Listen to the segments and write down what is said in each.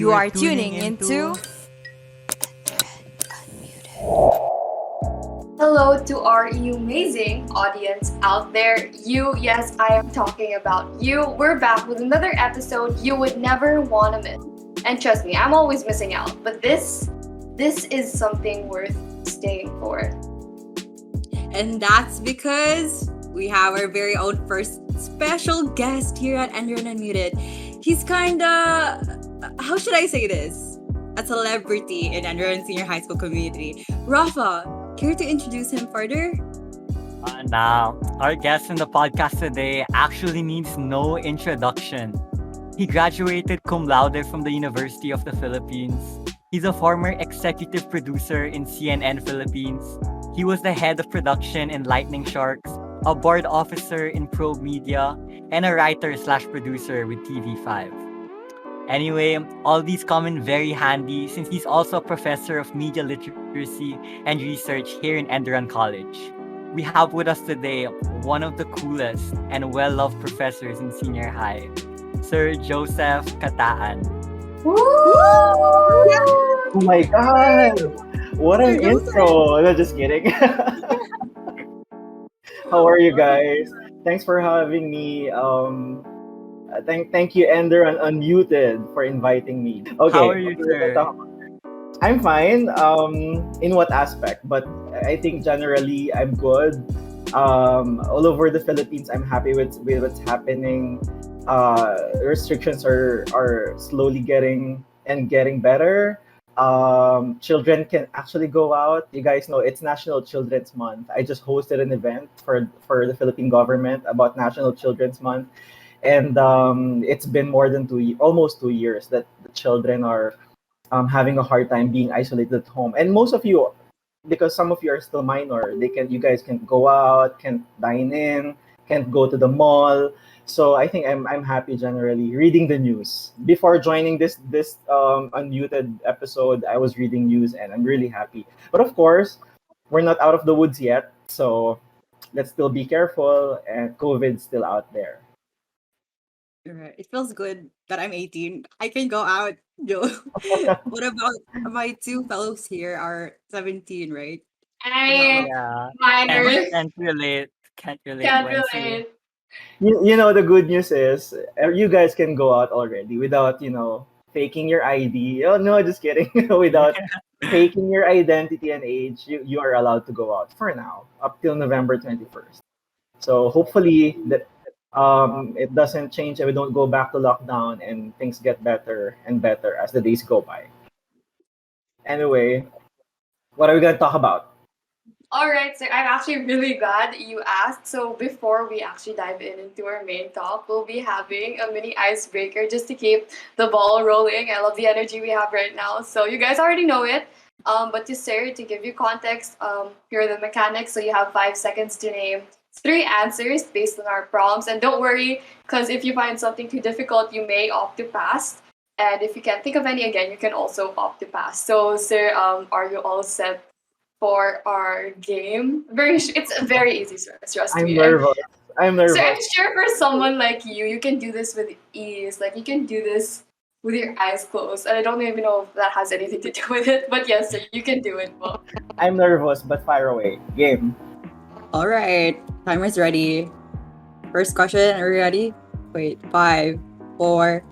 You are tuning into Hello to our amazing audience out there. You, yes, I am talking about you. We're back with another episode you would never want to miss. And trust me, I'm always missing out. But this is something worth staying for. And that's because we have our very own first special guest here at Enderun Unmuted. He's kinda, how should I say this? A celebrity in Enderun Senior High School community. Rafa, care to introduce him further? Now, our guest in the podcast today actually needs no introduction. He graduated cum laude from the University of the Philippines. He's a former executive producer in CNN Philippines. He was the head of production in Lightning Sharks, a board officer in Probe Media, and a writer/producer with TV5. Anyway, all these come in very handy since he's also a professor of media literacy and research here in Enderun College. We have with us today one of the coolest and well-loved professors in senior high, Sir Joseph Cataan. Woo! Oh my god! What an intro! No, just kidding. How are you guys? Thanks for having me. Thank you, Enderun Unmuted, for inviting me. Okay. How are you, sir? I'm fine. In what aspect? But I think generally I'm good. All over the Philippines, I'm happy with what's happening. Restrictions are slowly getting better. Children can actually go out. You guys know it's National Children's Month. I just hosted an event for the Philippine government about National Children's Month, and it's been more than almost 2 years that the children are having a hard time being isolated at home. And most of you, because some of you are still minor, you guys can go out, can't dine in, can't go to the mall. So I think I'm happy generally reading the news. Before joining this unmuted episode, I was reading news and I'm really happy. But of course, we're not out of the woods yet, so let's still be careful, and COVID's still out there. Right. It feels good that I'm 18. I can go out, Joe. What about my two fellows here are 17, right? I Yeah. minors Can't relate. Can't relate, can't Wency. relate. You know, the good news is you guys can go out already without faking your ID. Oh no, just kidding. Without faking your identity and age, you are allowed to go out for now up till November 21st. So hopefully that it doesn't change and we don't go back to lockdown and things get better and better as the days go by. Anyway, what are we gonna talk about? All right, so I'm actually really glad you asked. So before we actually dive into our main talk, we'll be having a mini icebreaker just to keep the ball rolling. I love the energy we have right now. So you guys already know it. But to give you context, here are the mechanics. So you have 5 seconds to name 3 answers based on our prompts. And don't worry, because if you find something too difficult, you may opt to pass. And if you can't think of any again, you can also opt to pass. So, sir, are you all set for our game? It's very easy, sir. Trust I'm me. nervous. I'm nervous. So I'm sure for someone like you can do this with ease. Like you can do this with your eyes closed. And I don't even know if that has anything to do with it. But yes, sir, you can do it. Well, I'm nervous, but fire away. Game. All right. Timer's ready. First question. Are you ready? Wait. 5, 4,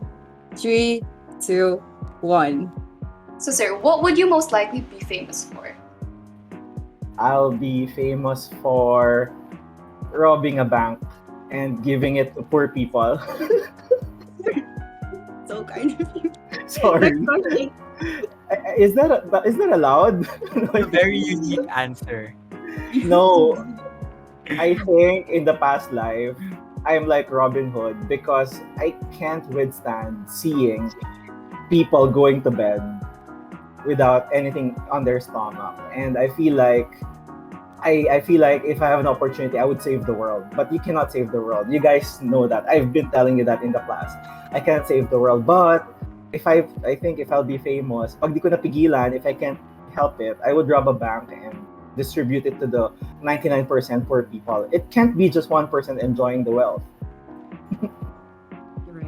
3, 2, 1. so, sir, what would you most likely be famous for? I'll be famous for robbing a bank and giving it to poor people. So kind of you. Sorry. Next question. Is that allowed? A very unique answer. No. I think in the past life, I'm like Robin Hood because I can't withstand seeing people going to bed without anything on their stomach. And I feel like if I have an opportunity, I would save the world. But you cannot save the world. You guys know that. I've been telling you that in the class. I can't save the world. But I think if I'll be famous, pag di ko napigilan, if I can't help it, I would rob a bank and distribute it to the 99% poor people. It can't be just 1% enjoying the wealth.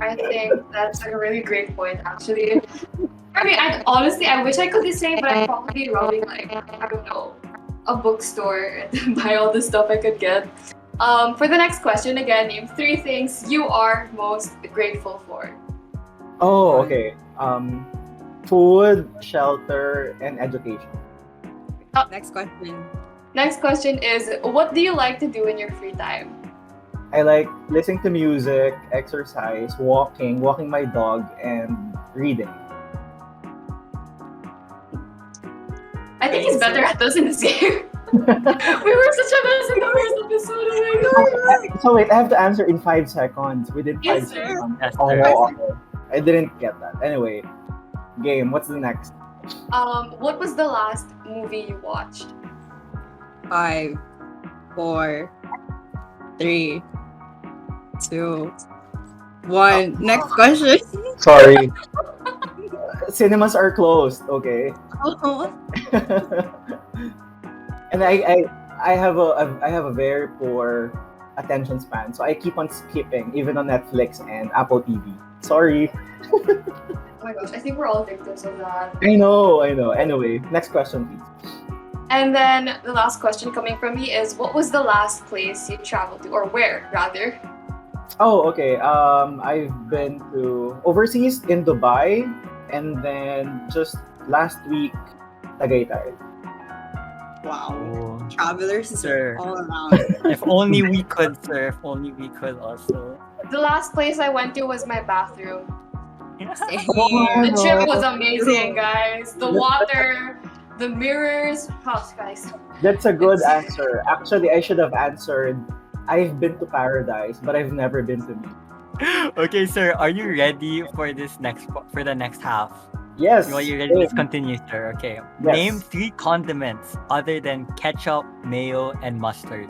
I think that's a really great point, actually. I mean, honestly, I wish I could the same, but I'd probably be robbing like I don't know, a bookstore and buy all the stuff I could get. For the next question, again, name 3 things you are most grateful for. Oh, okay. Food, shelter, and education. Next question. Next question is, what do you like to do in your free time? I like listening to music, exercise, walking my dog, and reading. I think he's better at this in this game. We were such a mess in the first episode. Oh my god. So wait, I have to answer in 5 seconds. Within 5 Yes, sir. seconds. Yes, Oh, sir. okay. I didn't get that. Anyway, game. What's the next? What was the last movie you watched? 5, 4, 3, 2, 1. Next question. Sorry. Cinemas are closed. Okay. Oh, And I have a very poor attention span, so I keep on skipping even on Netflix and Apple TV. Sorry. Oh my gosh, I think we're all victims of that. I know. Anyway, next question, please. And then the last question coming from me is, what was the last place you traveled to, or where rather? Oh, okay. I've been to overseas in Dubai, and then just last week, Tagaytay. wow. Oh, Travelers Sir. all around. if only we could, sir. If only we could also. The last place I went to was my bathroom. Same. The no. trip was amazing, guys. The water, the mirrors. House, guys. That's a good answer. Actually, I should have answered. I've been to paradise, but I've never been to me. Okay, sir. Are you ready for for the next half? Yes. Are you ready? Let's continue, sir. Okay. Yes. Name 3 condiments other than ketchup, mayo, and mustard.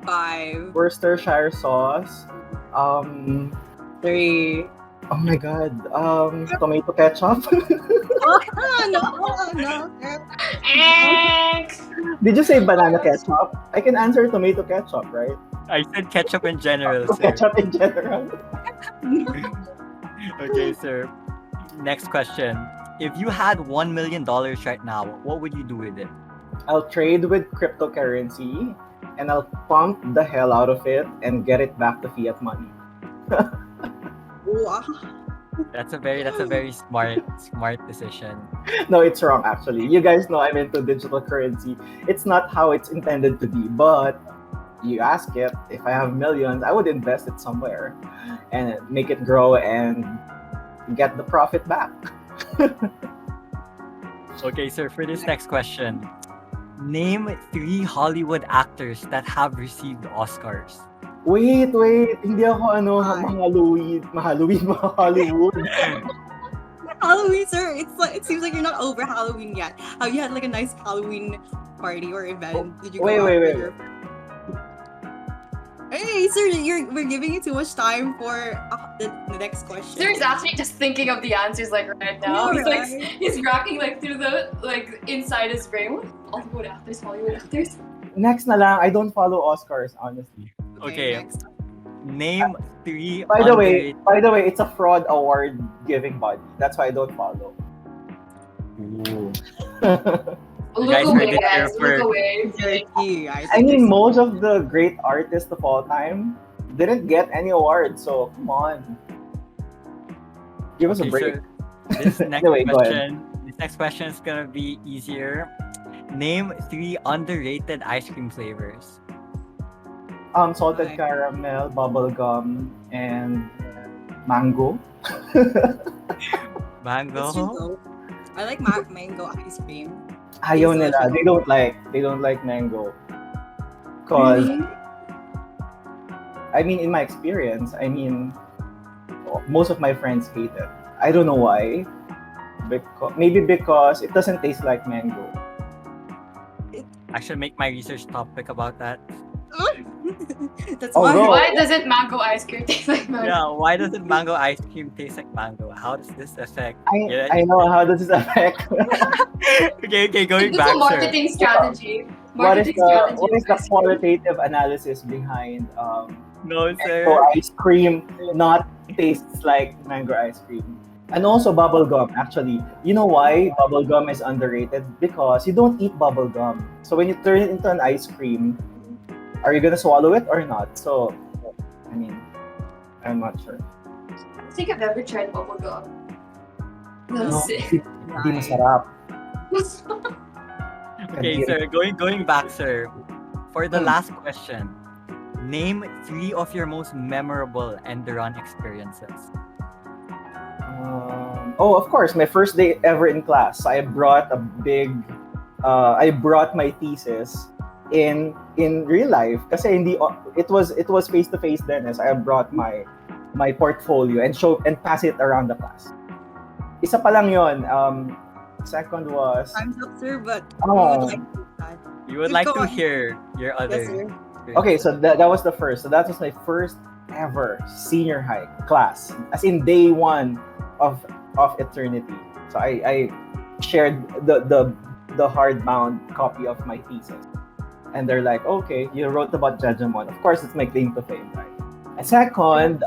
5, Worcestershire sauce. 3. Oh my god. Tomato ketchup. No. Did you say banana ketchup? I can answer tomato ketchup, right? I said ketchup in general, sir. Ketchup in general. Okay, sir. Next question. If you had $1 million right now, what would you do with it? I'll trade with cryptocurrency and I'll pump the hell out of it and get it back to fiat money. Wow. That's a very smart decision. No, it's wrong actually. You guys know I'm into digital currency. It's not how it's intended to be, but you ask it, if I have millions, I would invest it somewhere and make it grow and get the profit back. Okay, sir, for this next question. Name 3 Hollywood actors that have received Oscars. Wait, hindi ako Hollywood. Halloween, sir. It seems like you're not over Halloween yet. Have you had like a nice Halloween party or event? Did you go Wait, out wait, with wait. your- Hey, sir, we're giving you too much time for the next question. Sir is actually just thinking of the answers like right now. Yeah, He's like he's racking like through the inside his brain. What? Hollywood actors. Next na lang, I don't follow Oscars, honestly. Okay. Next. Name 3 By the way, it's a fraud award giving body. That's why I don't follow. Ooh. Look guys away, heard it guys. here Look away. Dirty, guys. I mean, most of the great artists of all time didn't get any awards, so come on. Give us a Okay, break. sir, this next Anyway, go ahead. This next question is gonna be easier. Name 3 underrated ice cream flavors. Salted caramel, bubblegum, and mango. Mango. Let's just go. I like mango ice cream. Ayaw nila. They don't like mango. Cause Really? I mean, in my experience, most of my friends hate it. I don't know why. Maybe because it doesn't taste like mango. I should make my research topic about that. That's Oh, why. no. Why doesn't mango ice cream taste like mango? Yeah, why doesn't mango ice cream taste like mango? How does this affect? I know how does this affect. Okay, going It's back, a sir. marketing strategy. What is Marketing the qualitative analysis behind No, mango sir. ice cream not tastes like mango ice cream? And also bubble gum. Actually, you know why bubble gum is underrated? Because you don't eat bubble gum. So when you turn it into an ice cream, are you gonna swallow it or not? So, I mean, I'm not sure. I think I've ever tried bubble gum. No. No, That's it. hindi Right. masarap. Okay, sir. Going back, sir. For the Hmm. last question, name three of your most memorable Enderun experiences. Oh, of course, my first day ever in class. I brought my thesis in real life kasi hindi it was face to face then as I brought my portfolio and show and pass it around the class. Isa pa lang yon. Second was Time's up, sir, but we would oh like to that. You would Please like go to on. hear your Yes, other sir. okay, experiences. so that was the first. So that was my first ever senior high class, as in day one of eternity. So I shared the hardbound copy of my thesis, and they're like, okay, you wrote about Jejemon. Of course, it's my claim to fame, right? And second,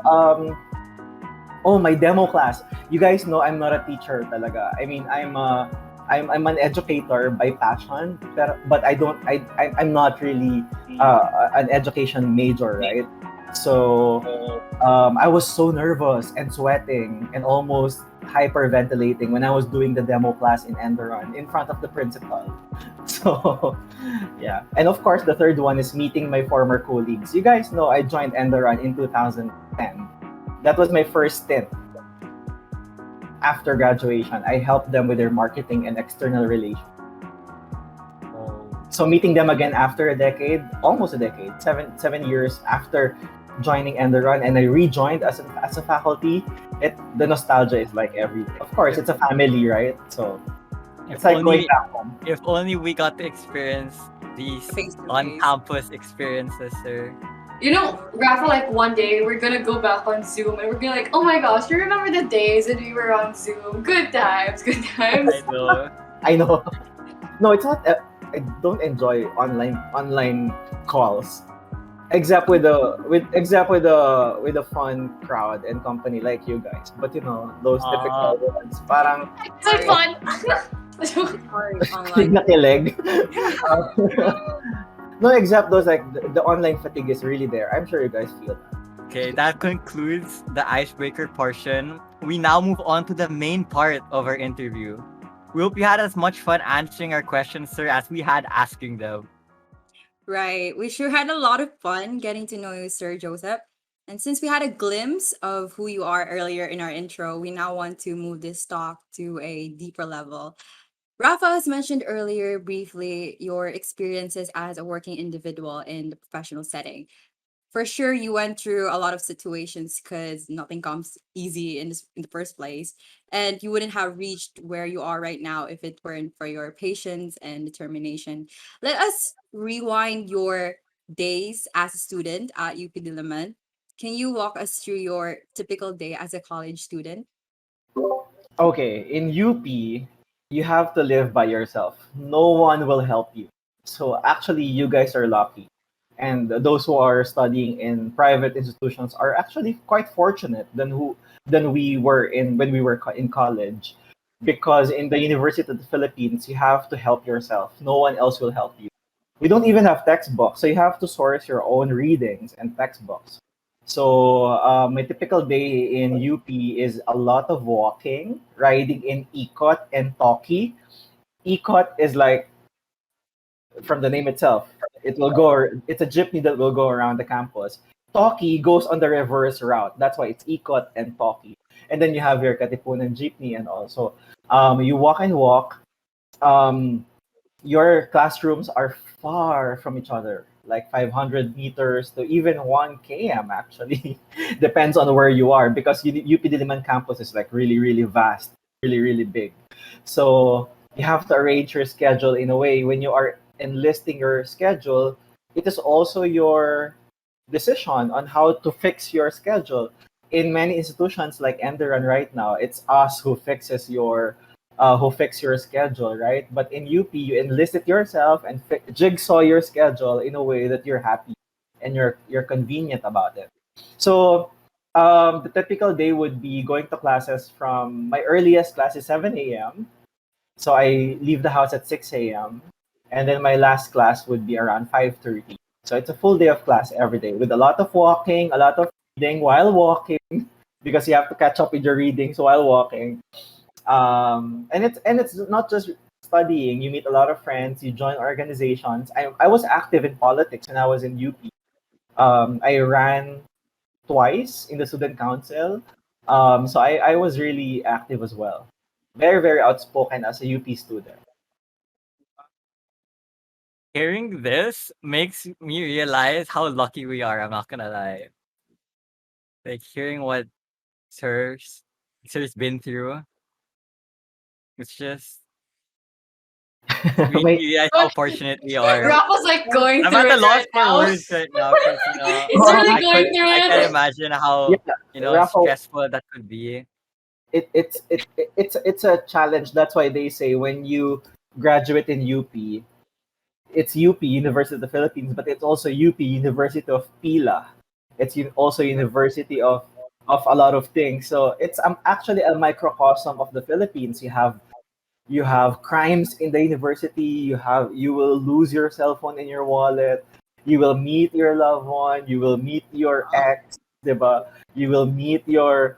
oh, my demo class. You guys know I'm not a teacher talaga. I mean, I'm an educator by passion, but I'm not really an education major, right? So I was so nervous and sweating and almost hyperventilating when I was doing the demo class in Enderun in front of the principal. So yeah, and of course the third one is meeting my former colleagues. You guys know I joined Enderun in 2010. That was my first stint after graduation. I helped them with their marketing and external relations. Oh, So meeting them again after a decade, almost a decade, 7 years after joining Enderun, and I rejoined as a faculty. The nostalgia is like everything. Of course, it's a family, right? So if it's like going only back home. if only we got to experience these Face to face. on-campus experiences, sir. You know, Rafa, like one day we're gonna go back on Zoom and we're gonna like, oh my gosh, you remember the days that we were on Zoom? Good times, good times. I know. I know. No, it's not. I don't enjoy online calls, except with a fun crowd and company like you guys. But those typical ones, parang So Sorry. fun. Sorry, kilig online. na kilig. No, except those like the online fatigue is really there. I'm sure you guys feel that. Okay, that concludes the icebreaker portion. We now move on to the main part of our interview. We hope you had as much fun answering our questions, sir, as we had asking them. Right. We sure had a lot of fun getting to know you, Sir Joseph. And since we had a glimpse of who you are earlier in our intro, we now want to move this talk to a deeper level. Rafa has mentioned earlier briefly your experiences as a working individual in the professional setting. For sure, you went through a lot of situations because nothing comes easy in the first place, and you wouldn't have reached where you are right now if it weren't for your patience and determination. Let us rewind your days as a student at UP Diliman. Can you walk us through your typical day as a college student? Okay, in UP, you have to live by yourself. No one will help you. So actually, you guys are lucky. And those who are studying in private institutions are actually quite fortunate than we were in when we were in college. Because in the University of the Philippines, you have to help yourself. No one else will help you. We don't even have textbooks, so you have to source your own readings and textbooks. So my typical day in UP is a lot of walking, riding in Ikot and Toki. Ikot is like from the name itself. It's a jeepney that will go around the campus. Toki goes on the reverse route. That's why it's Ikot and Toki. And then you have your Katipunan jeepney and also you walk and walk. Um, your classrooms are far from each other, like 500 meters to even 1 km actually. Depends on where you are because UP Diliman campus is like really, really vast, really, really big. So you have to arrange your schedule in a way when you are enlisting your schedule, it is also your decision on how to fix your schedule. In many institutions like Enderun right now, it's us who fix your schedule, right? But in UP, you enlist it yourself and jigsaw your schedule in a way that you're happy and you're convenient about it. So The typical day would be going to classes from my earliest class is 7 a.m. So I leave the house at 6 a.m. And then my last class would be around 5:30. So it's a full day of class every day with a lot of walking, a lot of reading while walking because you have to catch up with your readings while walking. And it's not just studying. You meet a lot of friends. You join organizations. I was active in politics when I was in UP. I ran twice in the student council. So I was really active as well. Very, very outspoken as a UP student. Hearing this makes me realize how lucky we are. I'm not gonna lie. Like hearing what Sir's Sir's been through, it's just we May, realize how fortunate we are. Rafa's like going I'm through at a it loss right for now. words right now because He's really going through I can it. imagine yeah, how Rafa, stressful that could be. it's a challenge. That's why they say when you graduate in UP, it's UP University of the Philippines, but it's also UP University of Pila. It's also University of a lot of things. So it's actually a microcosm of the Philippines. You have crimes in the university. You will lose your cell phone in your wallet. You will meet your loved one. You will meet your ex, diba? You will meet your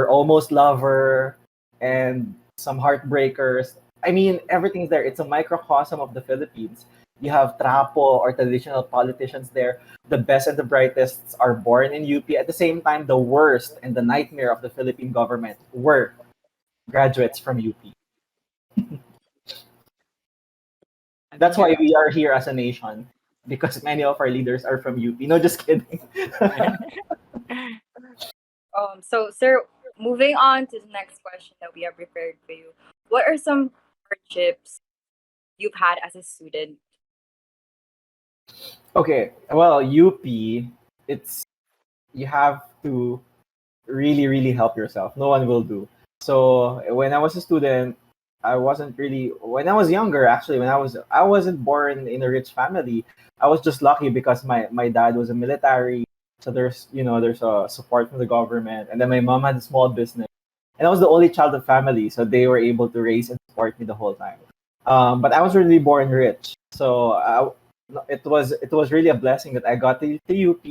almost lover and some heartbreakers. I mean, everything's there. It's a microcosm of the Philippines. You have trapo or traditional politicians there. The best and the brightest are born in UP. At the same time, the worst and the nightmare of the Philippine government were graduates from UP. I That's mean, why we are here as a nation because many of our leaders are from UP. No, just kidding. So, sir, moving on to the next question that we have prepared for you. What are some hardships you've had as a student? Okay, well, UP, it's you have to really, really help yourself. No one will do. So when I was a student, I wasn't really. When I was younger, actually, I wasn't born in a rich family. I was just lucky because my dad was a military. So there's a support from the government, and then my mom had a small business, and I was the only child of family, so they were able to raise and support me the whole time. But I was really born rich, so it was really a blessing that I got to UP,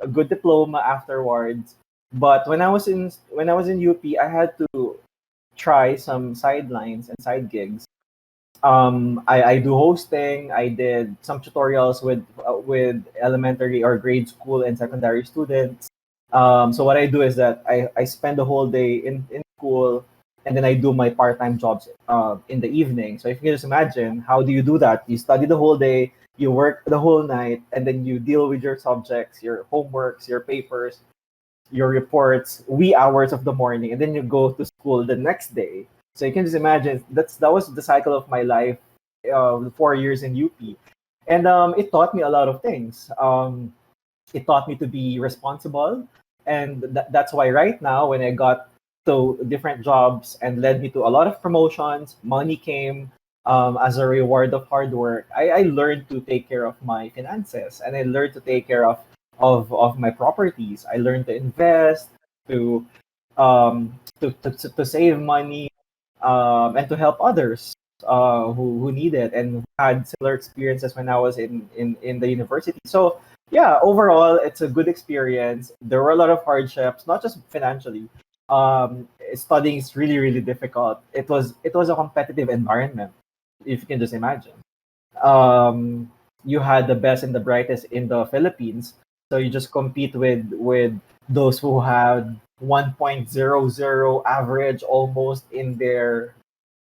a good diploma afterwards. But when I was in UP, I had to try some sidelines and side gigs. I do hosting. I did some tutorials with elementary or grade school and secondary students. So what I do is that I spend the whole day in school, and then I do my part-time jobs in the evening. So if you can just imagine, how do you do that? You study the whole day, you work the whole night, and then you deal with your subjects, your homeworks, your papers, your reports, wee hours of the morning, and then you go to school the next day. So you can just imagine that was the cycle of my life, 4 years in UP, and it taught me a lot of things. It taught me to be responsible, and that's why right now when I got to different jobs and led me to a lot of promotions, money came as a reward of hard work. I learned to take care of my finances, and I learned to take care of my properties. I learned to invest, to to save money, and to help others who need it and had similar experiences when I was in the university. So yeah, overall, it's a good experience. There were a lot of hardships, not just financially. Studying is really, really difficult. It was a competitive environment, if you can just imagine. You had the best and the brightest in the Philippines, so you just compete with those who had 1.00 average almost in their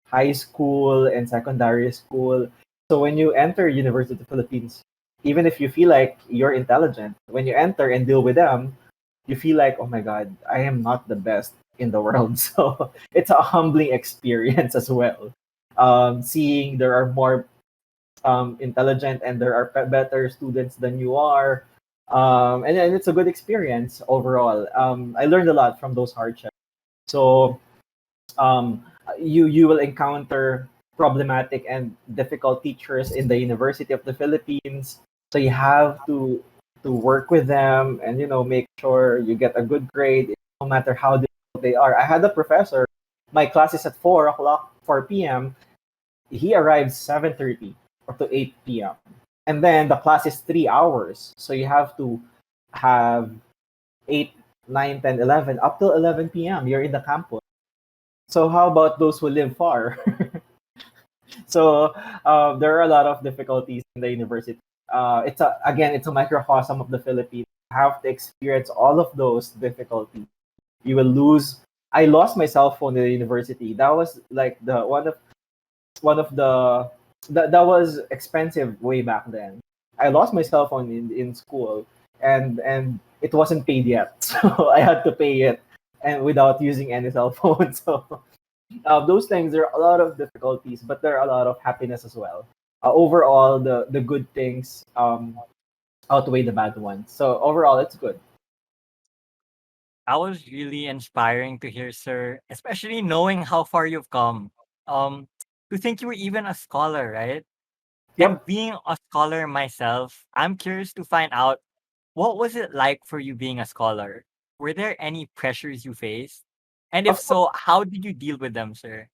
high school and secondary school. So when you enter University of the Philippines, even if you feel like you're intelligent, when you enter and deal with them, you feel like, oh my God, I am not the best in the world. So it's a humbling experience as well. Seeing there are more intelligent and there are better students than you are. And it's a good experience overall. I learned a lot from those hardships. So um, you will encounter problematic and difficult teachers in the University of the Philippines. So you have to to work with them and make sure you get a good grade no matter how difficult they are. I had a professor, my class is at 4 o'clock, 4 p.m. He arrives 7:30 or to 8 p.m. And then the class is 3 hours. So you have to have 8, 9, 10, 11, up till 11 p.m. You're in the campus. So how about those who live far? So there are a lot of difficulties in the university. It's a microcosm of the Philippines. You have to experience all of those difficulties. You will lose. I lost my cell phone in the university. That was like the one of the that was expensive way back then. I lost my cell phone in school, and it wasn't paid yet, so I had to pay it, and without using any cell phone. So those things, there are a lot of difficulties, but there are a lot of happiness as well. Overall, the good things outweigh the bad ones. So overall, it's good. That was really inspiring to hear, sir, especially knowing how far you've come. Um, to think you were even a scholar, right? And Yep. being a scholar myself, I'm curious to find out what was it like for you being a scholar? Were there any pressures you faced? And if Of so, how did you deal with them, sir?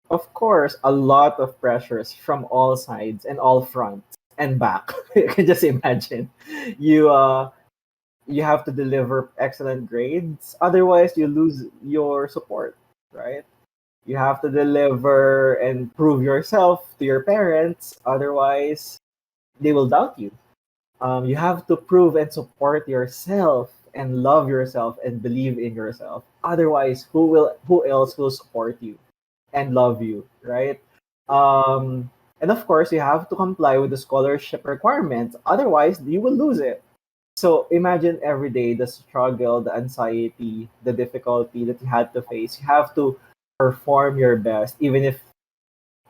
Of course, a lot of pressures from all sides and all fronts and back. You can just imagine. You you have to deliver excellent grades, otherwise you lose your support, right? You have to deliver and prove yourself to your parents, otherwise they will doubt you. You have to prove and support yourself and love yourself and believe in yourself. Otherwise, who else will support you and love you, right? And of course, you have to comply with the scholarship requirements. Otherwise, you will lose it. So imagine every day the struggle, the anxiety, the difficulty that you had to face. You have to perform your best, even if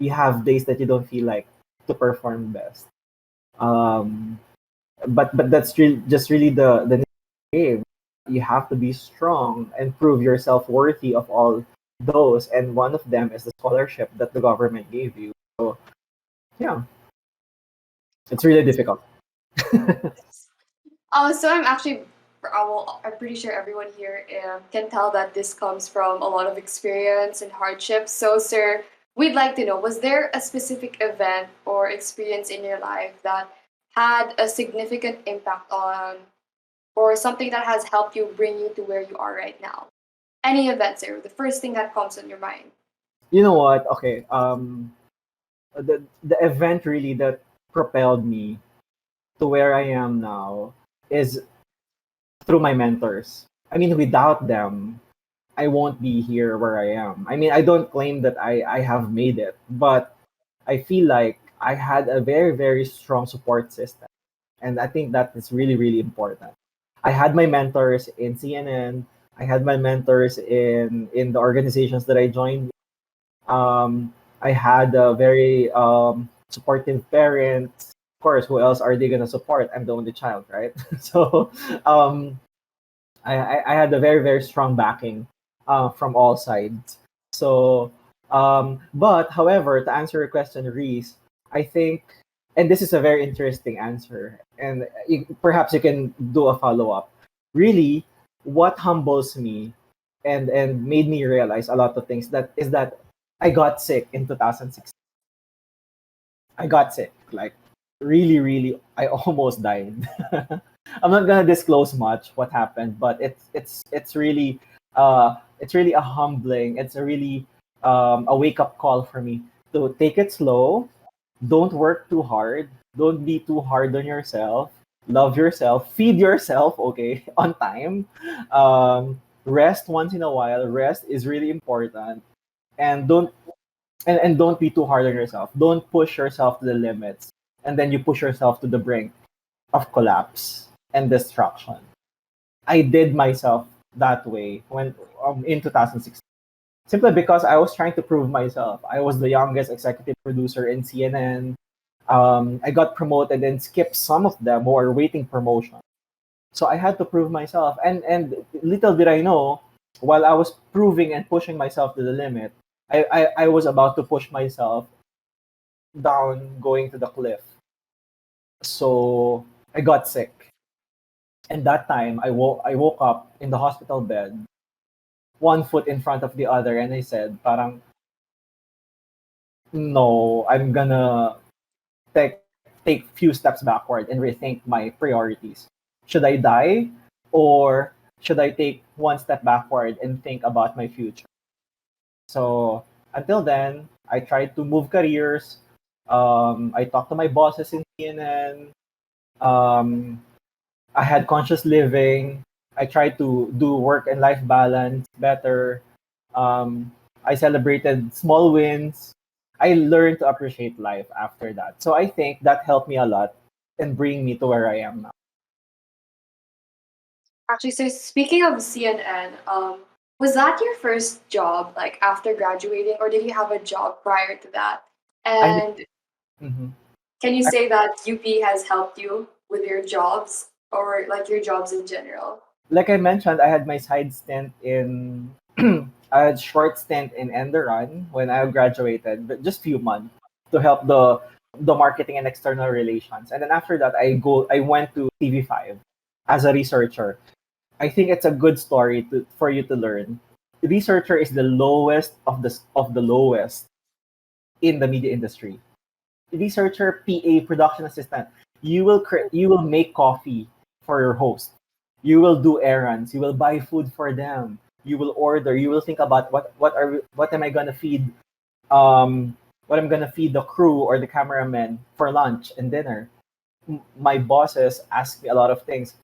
you have days that you don't feel like to perform best. Um, but that's just really the game. You have to be strong and prove yourself worthy of all those, and one of them is the scholarship that the government gave you. So yeah, it's really difficult. So I'm actually, I'm pretty sure everyone here can tell that this comes from a lot of experience and hardship. So, sir, we'd like to know, was there a specific event or experience in your life that had a significant impact on, or something that has helped you bring you to where you are right now? Any event, sir, the first thing that comes in your mind. You know what? Okay, the event really that propelled me to where I am now is through my mentors. I mean, without them, I won't be here where I am. I mean, I don't claim that I have made it, but I feel like I had a very, very strong support system. And I think that is really, really important. I had my mentors in CNN. I had my mentors in the organizations that I joined. I had a very supportive parents. Of course, who else are they gonna support? I'm the only child, right? So um, I had a very, very strong backing from all sides. So, but however, to answer your question, Reese, I think, and this is a very interesting answer, and perhaps you can do a follow up. Really, what humbles me and made me realize a lot of things that I got sick in 2016. I got sick, like really, really, I almost died. I'm not gonna disclose much what happened, but it's really a humbling. It's a really a wake up call for me to take it slow. Don't work too hard. Don't be too hard on yourself. Love yourself. Feed yourself. Okay, on time. Rest once in a while. Rest is really important, and don't be too hard on yourself. Don't push yourself to the limits, and then you push yourself to the brink of collapse and destruction. I did myself that way when in 2016, simply because I was trying to prove myself. I was the youngest executive producer in CNN. I got promoted and skipped some of them who are waiting promotion. So I had to prove myself, and little did I know, while I was proving and pushing myself to the limit, I was about to push myself down, going to the cliff. So I got sick. And that time, I woke up in the hospital bed, one foot in front of the other, and I said, parang, no, I'm gonna take few steps backward and rethink my priorities. Should I die, or should I take one step backward and think about my future? So until then, I tried to move careers. I talked to my bosses in CNN. Um, I had conscious living. I tried to do work and life balance better. Um, I celebrated small wins. I learned to appreciate life after that. So I think that helped me a lot and bring me to where I am now. Actually, so speaking of CNN, was that your first job, like after graduating, or did you have a job prior to that? I And mhm. can you say that UP has helped you with your jobs or like your jobs in general? Like I mentioned, I had my side stint in I had short stint in Enderun when I graduated, but just few months to help the marketing and external relations. And then after that, I went to TV5 as a researcher. I think it's a good story for you to learn. Researcher is the lowest of the lowest in the media industry. Researcher, PA, production assistant. You will make coffee for your host. You will do errands. You will buy food for them. You will order. You will think about what am I gonna feed what I'm gonna feed the crew or the cameraman for lunch and dinner. My bosses ask me a lot of things.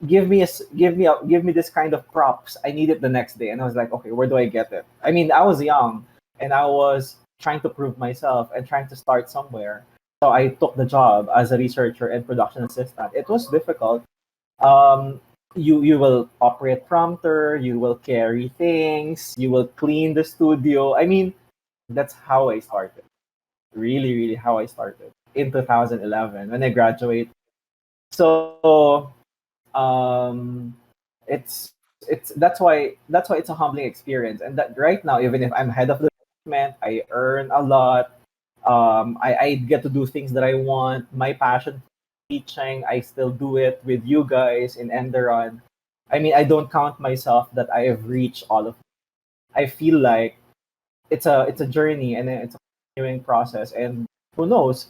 Give me this kind of props. I need it the next day, and I was like, okay, where do I get it? I mean, I was young, and I was trying to prove myself and trying to start somewhere. So I took the job as a researcher and production assistant. It was difficult. Um, you will operate prompter, you will carry things, you will clean the studio. I mean, that's how I started. Really, really how I started in 2011 when I graduated. So it's that's why it's a humbling experience. And that right now, even if I'm head of the department, I earn a lot. I get to do things that I want. My passion for teaching, I still do it with you guys in Enderon. I mean, I don't count myself that I have reached all of it. I feel like it's a journey and it's a continuing process. And who knows?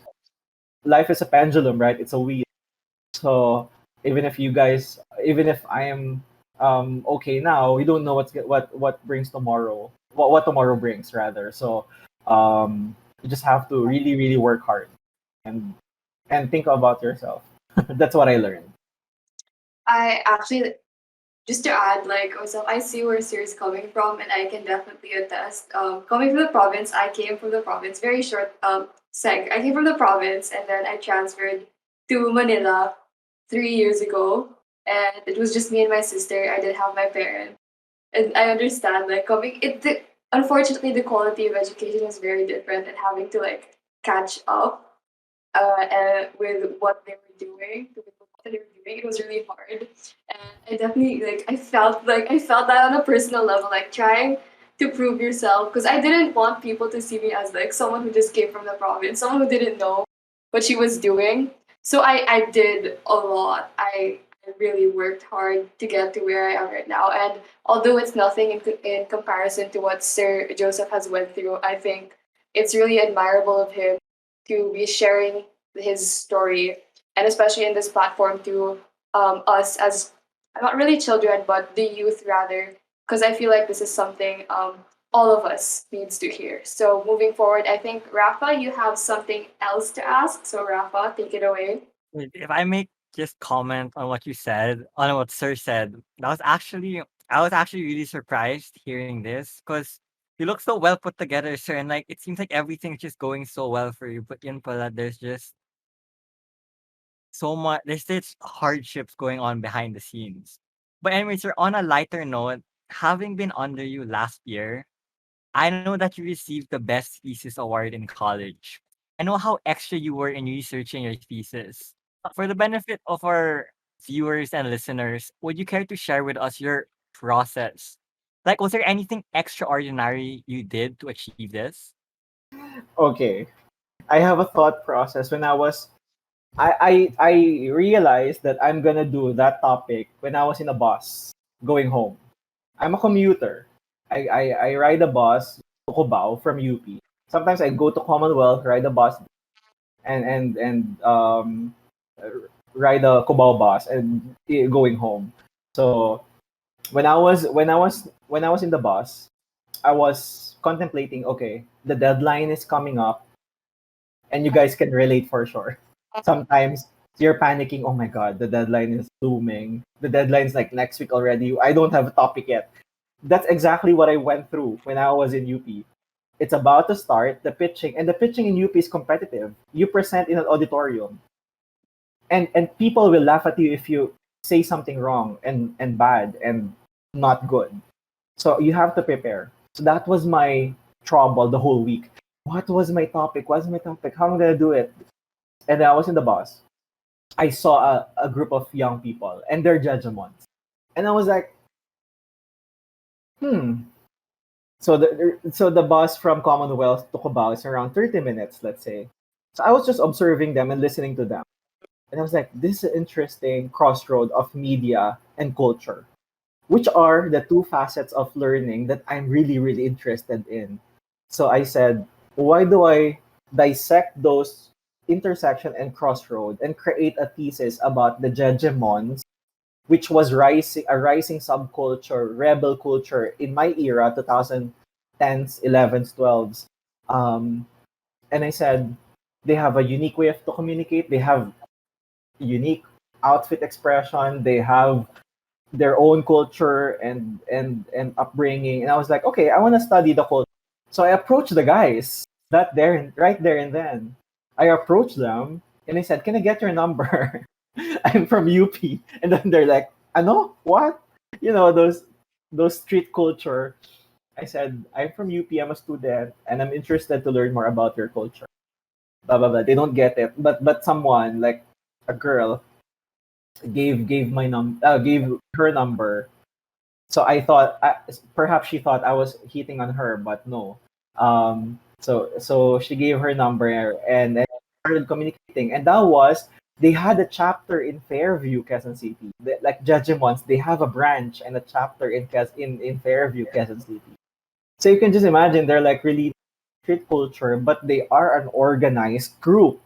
Life is a pendulum, right? It's a wheel. So even if I am okay now, we don't know what brings tomorrow. What tomorrow brings rather. So you just have to really really work hard and think about yourself. That's what I learned. I actually, just to add, like myself, I see where Siri's coming from, and I can definitely attest. Coming from the province, I came from the province. Very short seg. I came from the province, and then I transferred to Manila 3 years ago, and it was just me and my sister. I didn't have my parents, and I understand like coming. Unfortunately, the quality of education is very different, and having to like catch up with what they were doing, with what they were doing. It was really hard, and I definitely I felt that on a personal level, like trying to prove yourself because I didn't want people to see me as like someone who just came from the province, someone who didn't know what she was doing. So I did a lot. I really worked hard to get to where I am right now, and although it's nothing in comparison to what Sir Joseph has went through, I think it's really admirable of him to be sharing his story, and especially in this platform to us as not really children but the youth rather, because I feel like this is something all of us needs to hear. So moving forward, I think Rafa, you have something else to ask. So Rafa, take it away. If I make just comment on what you said, on what Sir said, I was actually really surprised hearing this because you look so well put together, Sir, and like it seems like everything's just going so well for you. But in pala, there's just there's this hardships going on behind the scenes. But anyway, sir, on a lighter note, having been under you last year, I know that you received the best thesis award in college. I know how extra you were in researching your thesis. For the benefit of our viewers and listeners, would you care to share with us your process? Like, was there anything extraordinary you did to achieve this? Okay, I have a thought process when I was I realized that I'm gonna do that topic when I was in a bus going home. I'm a commuter. I ride a bus to Cubao from UP. Sometimes I go to Commonwealth, ride a bus, and ride a Cubao bus and going home. So when I was in the bus, I was contemplating. Okay, the deadline is coming up, and you guys can relate for sure. Sometimes you're panicking. Oh my god, the deadline is looming. The deadline's like next week already. I don't have a topic yet. That's exactly what I went through when I was in UP. It's about to start the pitching, and the pitching in UP is competitive. You present in an auditorium, and people will laugh at you if you say something wrong and bad and not good. So you have to prepare. So that was my trouble the whole week. What was my topic? What's my topic? How am I gonna do it? And then I was in the bus. I saw a group of young people and they're judgments. And I was like, hmm. So the bus from Commonwealth to Cubao is around 30 minutes, let's say. So I was just observing them and listening to them. And I was like, this is an interesting crossroad of media and culture, which are the two facets of learning that I'm really, really interested in. So I said, why do I dissect those intersection and crossroad and create a thesis about the Jejemons, which was rising subculture, rebel culture in my era, 2010s, 11s, 12s. Um, and I said, they have a unique way of to communicate. They have unique outfit expression. They have their own culture and upbringing. And I was like, okay, I want to study the culture. So I approached the guys that there right there and then. I approached them and I said, "Can I get your number? I'm from UP." And then they're like, "Ano? What?" Those street culture. I said, "I'm from UP. I'm a student, and I'm interested to learn more about your culture." Blah blah blah. They don't get it, but someone like a girl gave her number. So I thought perhaps she thought I was hitting on her, but no. So she gave her number and started communicating, and that was they had a chapter in Fairview, Quezon City. Like Judgments, they have a branch and a chapter in Fairview, Quezon City. So you can just imagine they're like really street culture, but they are an organized group.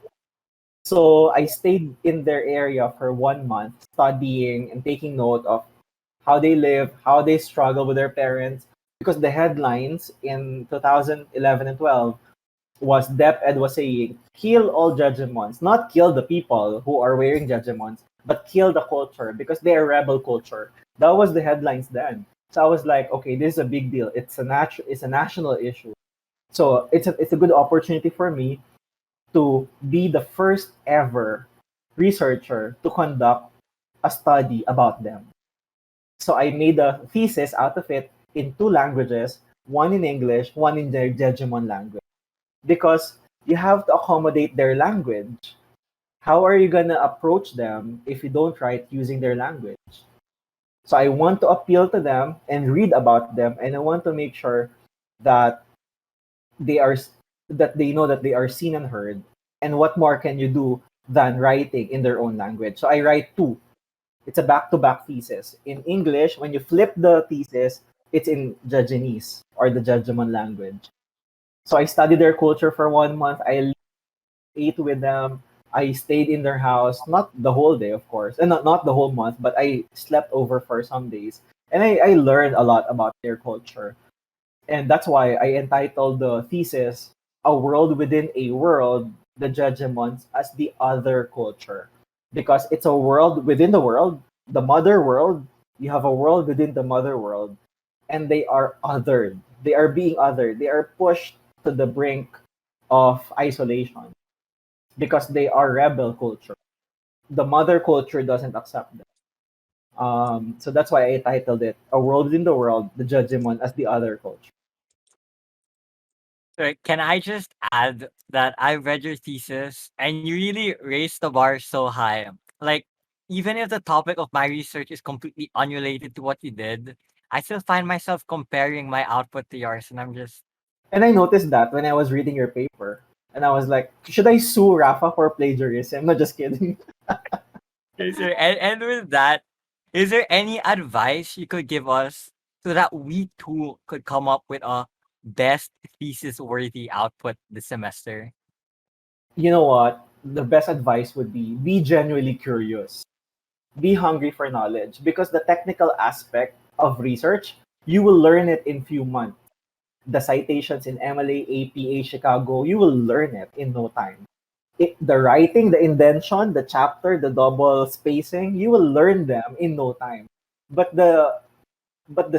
So I stayed in their area for 1 month, studying and taking note of how they live, how they struggle with their parents. Because the headlines in 2011 and 12 was Dep Ed was saying, kill all Judgments, not kill the people who are wearing Judgments, but kill the culture because they are rebel culture. That was the headlines then. So I was like, okay, this is a big deal. It's a national issue. So it's a good opportunity for me to be the first ever researcher to conduct a study about them. So I made a thesis out of it in two languages, one in English, one in their Jejemon language. Because you have to accommodate their language. How are you gonna approach them if you don't write using their language? So I want to appeal to them and read about them, and I want to make sure that they are that they know that they are seen and heard. And what more can you do than writing in their own language? So I write two. It's a back-to-back thesis. In English, when you flip the thesis, it's in Jajanese or the Jajaman language. So I studied their culture for 1 month. I ate with them. I stayed in their house, not the whole day, of course, and not the whole month, but I slept over for some days. And I learned a lot about their culture. And that's why I entitled the thesis "A World Within a World: The Judgments as the Other Culture," because it's a world within the world, the mother world. You have a world within the mother world, and they are othered. They are being othered. They are pushed to the brink of isolation because they are rebel culture. The mother culture doesn't accept them. So that's why I titled it "A World Within the World: The Judgment as the Other Culture." So can I just add that I read your thesis and you really raised the bar so high. Like, even if the topic of my research is completely unrelated to what you did, I still find myself comparing my output to yours, and I'm just And I noticed that when I was reading your paper. And I was like, should I sue Rafa for plagiarism? No, just kidding. Okay, sir. And with that, is there any advice you could give us so that we too could come up with a best thesis worthy output this semester? You know what? The best advice would be genuinely curious, be hungry for knowledge, because the technical aspect of research, you will learn it in few months. The citations in MLA, APA, Chicago, you will learn it in no time. The writing, the indentation, the chapter, the double spacing, you will learn them in no time. But the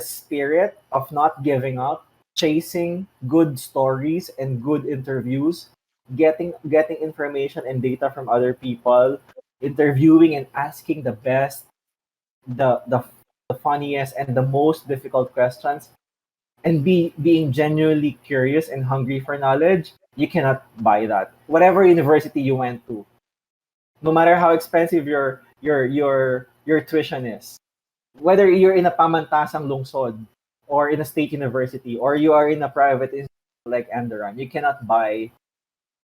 spirit of not giving up, chasing good stories and good interviews, getting information and data from other people, interviewing and asking the best, the funniest and the most difficult questions, and being genuinely curious and hungry for knowledge, you cannot buy that. Whatever university you went to, no matter how expensive your tuition is, whether you're in a pamantasang lungsod or in a state university or you are in a private institution like Enderun, you cannot buy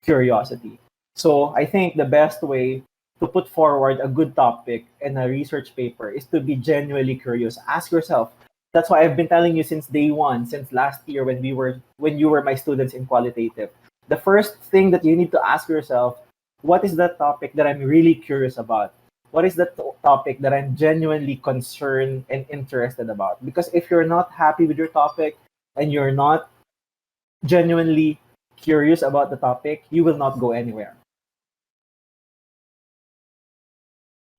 curiosity. So I think the best way to put forward a good topic in a research paper is to be genuinely curious. Ask yourself. That's why I've been telling you since day one, since last year when you were my students in qualitative. The first thing that you need to ask yourself, what is the topic that I'm really curious about? What is the topic that I'm genuinely concerned and interested about? Because if you're not happy with your topic and you're not genuinely curious about the topic, you will not go anywhere.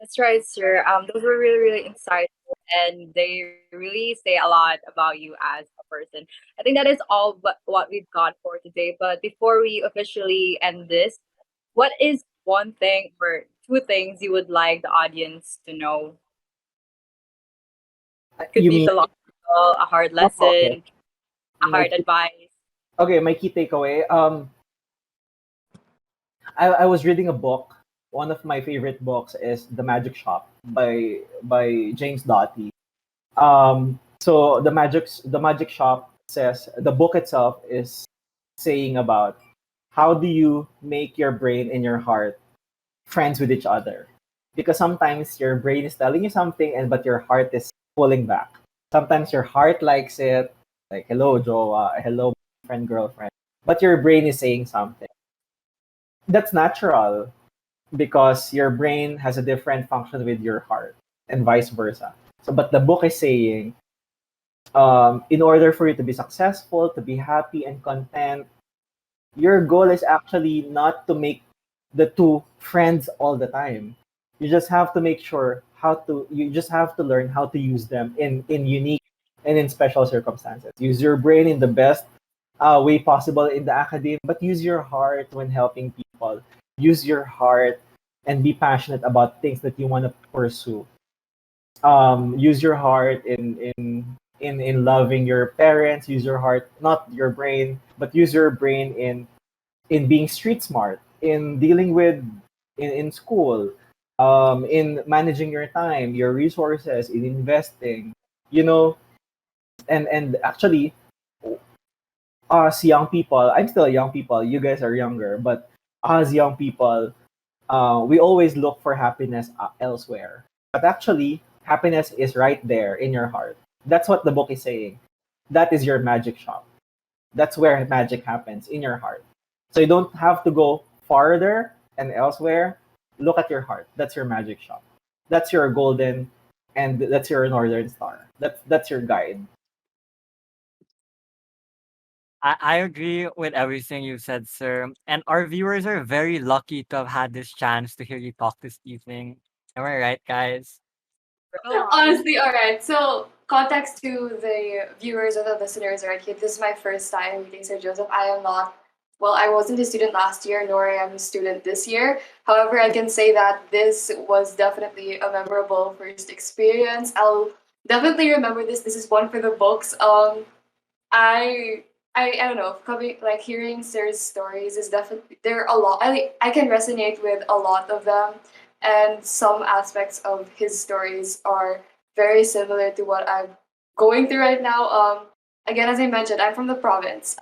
That's right, sir. Those were really, really insightful, and they really say a lot about you as a person. I think that is all what we've got for today. But before we officially end this, what is one thing or two things you would like the audience to know? Could You be mean, philosophical, a hard oh, okay. lesson, a My hard key, advice. okay, my key takeaway. I was reading a book. One of my favorite books is The Magic Shop by James Doty. So the Magic Shop says the book itself is saying about how do you make your brain and your heart friends with each other, because sometimes your brain is telling you something and but your heart is pulling back. Sometimes your heart likes it, like hello Joa, hello friend, girlfriend, but your brain is saying something. That's natural because your brain has a different function with your heart and vice versa. So but the book is saying, in order for you to be successful, to be happy and content, your goal is actually not to make the two friends all the time. You just have to make sure how to, you just have to learn how to use them in unique and in special circumstances. Use your brain in the best way possible in the academy, but use your heart when helping people. Use your heart and be passionate about things that you want to pursue. Use your heart in loving your parents. Use your heart, not your brain, but use your brain in being street smart, in dealing with in school, in managing your time, your resources, in investing, you know, and actually, us young people, I'm still young people, you guys are younger, but as young people, we always look for happiness elsewhere. But actually, happiness is right there in your heart. That's what the book is saying. That is your magic shop. That's where magic happens, in your heart. So you don't have to go farther and elsewhere. Look at your heart. That's your magic shop. That's your golden, and that's your northern star. That's your guide. I agree with everything you said, sir. And our viewers are very lucky to have had this chance to hear you talk this evening. Am I right, guys? Honestly, all right. So, context to the viewers or the listeners, right? Here, this is my first time meeting Sir Joseph. I am not, well, I wasn't a student last year, nor I am a student this year. However, I can say that this was definitely a memorable first experience. I'll definitely remember this. This is one for the books. I I don't know, coming like hearing Sir's stories is definitely there are a lot. I can resonate with a lot of them, and some aspects of his stories are very similar to what I'm going through right now. Again, as I mentioned, I'm from the province.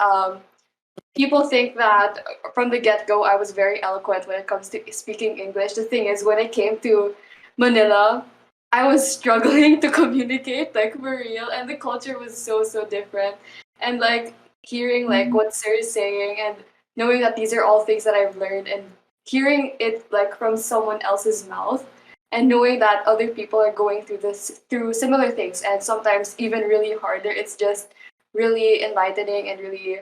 people think that from the get go I was very eloquent when it comes to speaking English. The thing is, when I came to Manila, I was struggling to communicate, like for real, and the culture was so different. And like hearing like what Sir is saying and knowing that these are all things that I've learned and hearing it like from someone else's mouth and knowing that other people are going through similar things and sometimes even really harder, it's just really enlightening and really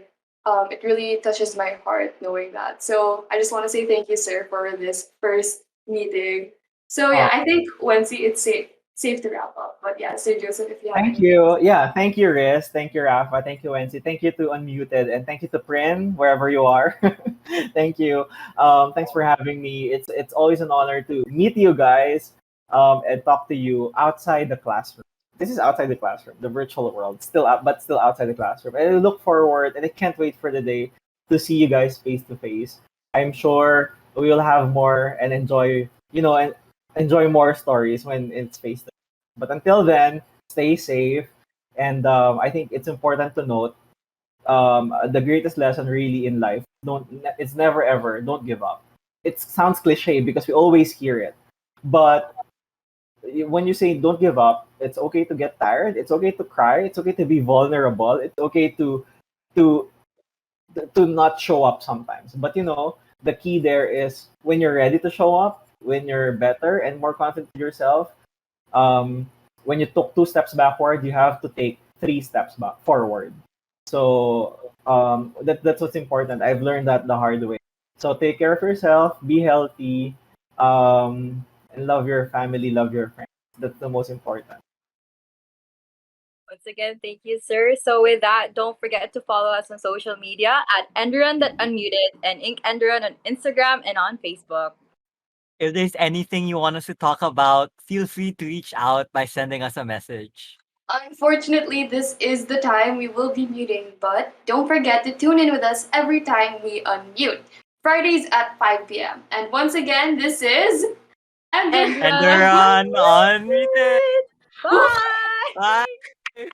it really touches my heart knowing that. So I just want to say thank you, sir, for this first meeting. So yeah, Oh, I think Wency, it's safe to wrap up. But yeah, Sir Joseph, if you have thank anything. you. Yeah, thank you, Riz. Thank you, Rafa. Thank you, Wency. Thank you to Unmuted, and thank you to Prin, wherever you are. Thank you. Thanks for having me. It's always an honor to meet you guys and talk to you outside the classroom. This is outside the classroom, the virtual world, still out, but still outside the classroom. And I look forward, and I can't wait for the day to see you guys face to face. I'm sure we will have more and enjoy, and enjoy more stories when it's face to. But until then, stay safe. And I think it's important to note the greatest lesson really in life. It's never ever don't give up. It sounds cliche because we always hear it, but when you say don't give up, it's okay to get tired. It's okay to cry. It's okay to be vulnerable. It's okay to to not show up sometimes. But the key there is when you're ready to show up, when you're better and more confident in yourself. Um, when you took 2 steps backward, you have to take 3 steps back forward. So that's what's important. I've learned that the hard way. So take care of yourself, be healthy, and love your family, love your friends. That's the most important. Once again, thank you, sir. So with that, don't forget to follow us on social media at Enderun.Unmuted and Ink Enderun on Instagram and on Facebook. If there's anything you want us to talk about, feel free to reach out by sending us a message. Unfortunately, this is the time we will be muting, but don't forget to tune in with us every time we unmute. Fridays at 5 p.m. And once again, this is Ender. And Enderun they're on unmuted. Unmuted! Bye! Bye.